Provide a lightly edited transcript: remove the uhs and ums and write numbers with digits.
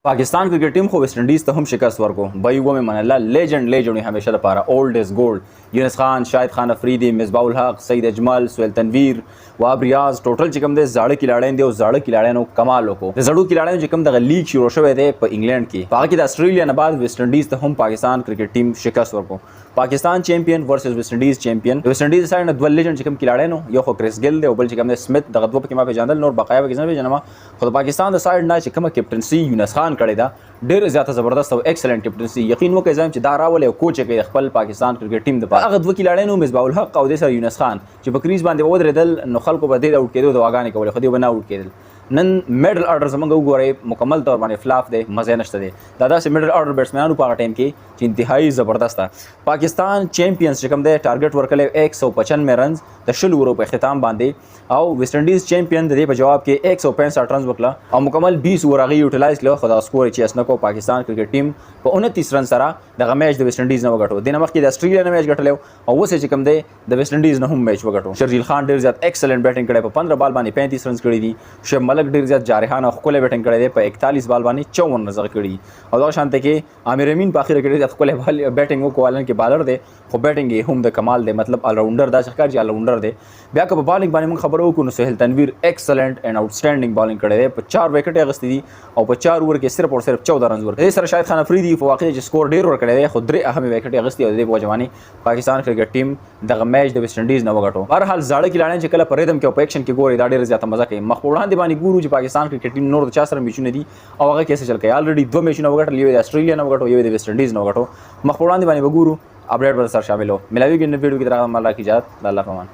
Pakistan cricket team को West Indies ته هم شکست ورکو بای و من الله لیجند همیشه لپاره اولد از گولد یونس خان شاهد خان افریدی مصباح الحق سید اجمل سهیل تنویر واب ریاض ټوټل چې کوم د زاړه کلاړین دی او زاړه کلاړینو کمال وکړو د زړو کلاړینو چې کوم د لیگ شروع شوه دی په انګلند کې په هغه کې د استرالیا نه بعد ویسټ انډیز ته هم پاکستان کرکټ ټیم شکست ورکو پاکستان چیمپئن ورسز ویسټ انډیز چیمپئن ویسټ انډیز سره نه دوه لیجند چې کوم کلاړینو یو خو کریس ګیل دی او بل چې کوم د سمیت دغه دوه پکې ما په جاندل نور بقایا به نه جنما خو د پاکستان د سایډ نه چې کوم کیپټنسي یونس خان کړی دا ډېر زیاته زبردست او ایکسلنٹ کیپټنسي یقین وکړئ چې دا راول او کوچ کې خپل پاکستان کرکټ ټیم د پاره هغه دوه کلاړینو مصباح الحق او د سر یونس خان چې په کریز باندې ودرېدل نو خلکو به دې اوټ کېدو د واګانې کولې خو دې به نه اوټ کېدل نن میډل اورډر زمونږ وګورئ مکمل طور باندې فلاف دی مزه نشته دی دا داسې میډل اورډر بیټسمنانو په هغه ټایم کې چې انتهایی زبردست ده پاکستان چیمپئنز چې کوم دی ټارګټ ورکړی 195 رنز د 20 اورو په اختتام باندې او ویسټ انډیز چیمپئن د دې په جواب کې 165 رنز وکړه او مکمل 20 اوور هغه یوټیلایز کړو خو دا سکور چې اسنکو پاکستان کرکټ ټیم په 29 رن سره دغه میچ د ویسټ انډیز نه وګټو د نمخ کې د استرالیا نه میچ ګټلو او اوس چې کوم دی د ویسټ انډیز نه هم میچ وګټو شرجیل خان ډیر زیات ایکسلنٹ بیټینګ کړی په 15 بال باندې 35 رنز کړی دي شعیب ملک ډیر زیات جارحانه خپل بیټینګ کړی دی په 41 بال باندې 54 رنز کړی او دا شانته کې عامر امین په اخر کې زیات خپل بال بیټینګ وکولن کې بالر دی خو بیټینګ یې هم د کمال دی مطلب ال راونډر دا ښکار چې ال راونډر دی بیا که په بالینګ باندې موږ خبرو وکړو نو سهیل تنویر ایکسلنٹ اینڈ آوټسټینډینګ بالینګ کړی دی په 4 وکټ اغستی دي او په 4 اوور کې صرف او صرف 14 رنز ورکړي سره شاهد خان افریدی په واقع چې سکور ډیر ورکړی دی خو درې اهم وکټ اغستی او د بوجوانی پاکستان کرکټ ټیم دغه میچ د ویسټ انډیز نه وګټو بهر حال زاړه کلاړین چې کله په ریدم کې او په اکشن کې ګوري دا ډیر زیاته مزه کوي مخ وړاندې باندې ګورو چې پاکستان کرکټ ټیم نور د چا سره میچونه دي او هغه کیسه چل کوي الریډي دوه میچونه وګټل یو د استرالیا نه وګټو یو د ویسټ انډیز نه وګټو مخ وړاندې باندې وګورو اپډیټ به سره شامل هو ملاویږي نو ویډیو کې درغه مله کی اجازه الله پامان